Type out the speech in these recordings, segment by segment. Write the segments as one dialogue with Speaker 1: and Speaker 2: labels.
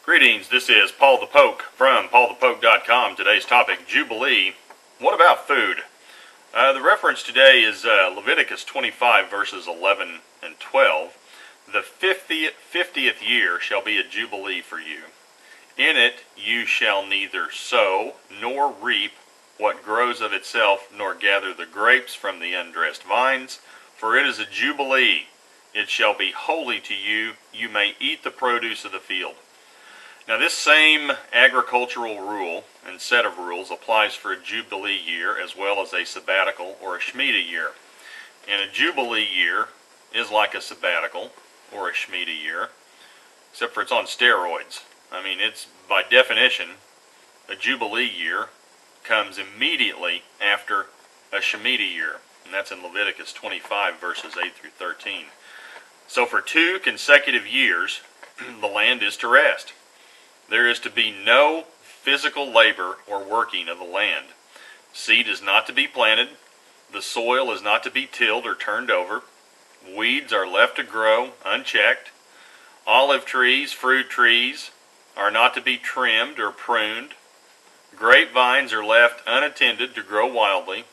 Speaker 1: Greetings, this is Paul the Poke from paulthepoke.com. Today's topic, Jubilee. What about food? The reference today is Leviticus 25 verses 11 and 12. The 50th year shall be a Jubilee for you. In it you shall neither sow nor reap what grows of itself, nor gather the grapes from the undressed vines, for it is a Jubilee. It shall be holy to you. You may eat the produce of the field. Now this same agricultural rule and set of rules applies for a Jubilee year as well as a Sabbatical or a Shemitah year. And a Jubilee year is like a Sabbatical or a Shemitah year, except for it's on steroids. I mean, it's by definition, a Jubilee year comes immediately after a Shemitah year. And that's in Leviticus 25 verses 8 through 13. So for 2 consecutive years, the land is to rest. There is to be no physical labor or working of the land. Seed is not to be planted. The soil is not to be tilled or turned over. Weeds are left to grow unchecked. Olive trees, fruit trees are not to be trimmed or pruned. Grapevines are left unattended to grow wildly.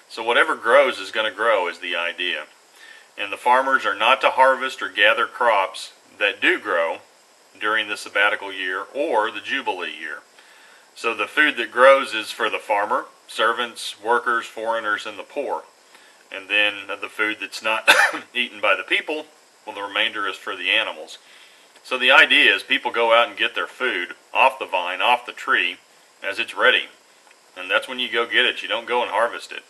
Speaker 1: So whatever grows is going to grow is the idea. And the farmers are not to harvest or gather crops that do grow during the Sabbatical year or the Jubilee year. So the food that grows is for the farmer, servants, workers, foreigners, and the poor. And then the food that's not eaten by the people, well, the remainder is for the animals. So the idea is people go out and get their food off the vine, off the tree, as it's ready. And that's when you go get it. You don't go and harvest it.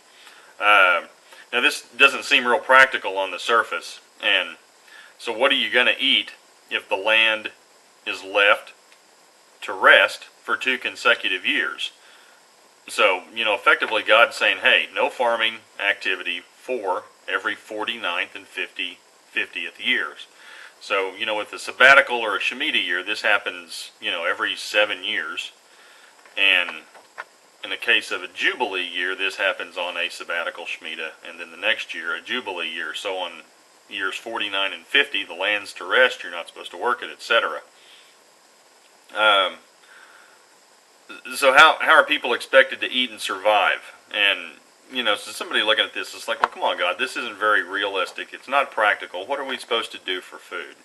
Speaker 1: Now this doesn't seem real practical on the surface. And so what are you going to eat if the land is left to rest for 2 consecutive years? So, effectively God's saying, hey, no farming activity for every 49th and 50th years. So, with a Sabbatical or a Shemitah year, this happens, every 7 years. And in the case of a Jubilee year, this happens on a Sabbatical Shemitah, and then the next year, a Jubilee year. So on years 49 and 50, the land's to rest, you're not supposed to work it, etc. So how are people expected to eat and survive? And, so somebody looking at this is like, well, come on, God, this isn't very realistic. It's not practical. What are we supposed to do for food?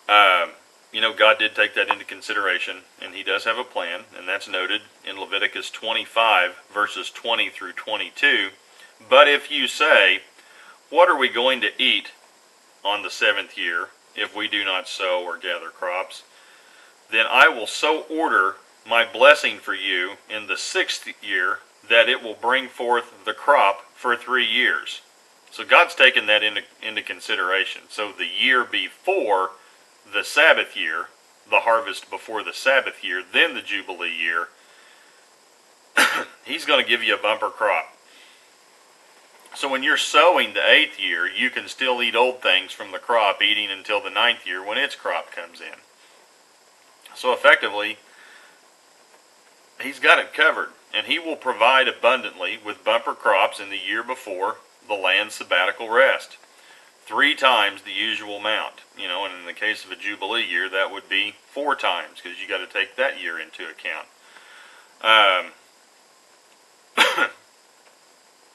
Speaker 1: God did take that into consideration, and He does have a plan, and that's noted in Leviticus 25, verses 20 through 22. But if you say, what are we going to eat on the 7th year if we do not sow or gather crops? Then I will so order my blessing for you in the 6th year that it will bring forth the crop for 3 years. So God's taken that into consideration. So the year before the Sabbath year, the harvest before the Sabbath year, then the Jubilee year, He's going to give you a bumper crop. So when you're sowing the 8th year, you can still eat old things from the crop, eating until the 9th year when its crop comes in. So effectively, He's got it covered, and He will provide abundantly with bumper crops in the year before the land's Sabbatical rest. 3 times the usual amount, and in the case of a Jubilee year, that would be 4 times, because you got to take that year into account.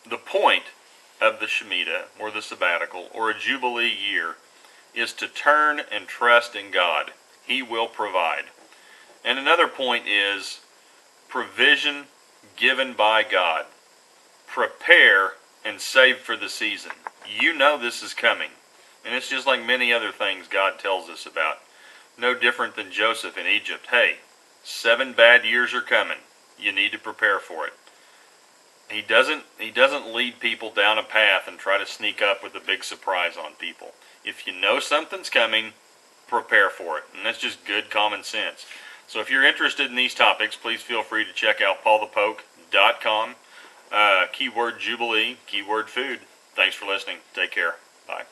Speaker 1: The point of the Shemitah, or the Sabbatical, or a Jubilee year, is to turn and trust in God. He will provide. And another point is provision given by God. Prepare and save for the season. You know this is coming. And it's just like many other things God tells us about. No different than Joseph in Egypt. Hey, 7 bad years are coming. You need to prepare for it. He doesn't lead people down a path and try to sneak up with a big surprise on people. If you know something's coming, prepare for it. And that's just good common sense. So if you're interested in these topics, please feel free to check out paulthepoke.com. Keyword Jubilee, keyword food. Thanks for listening. Take care. Bye.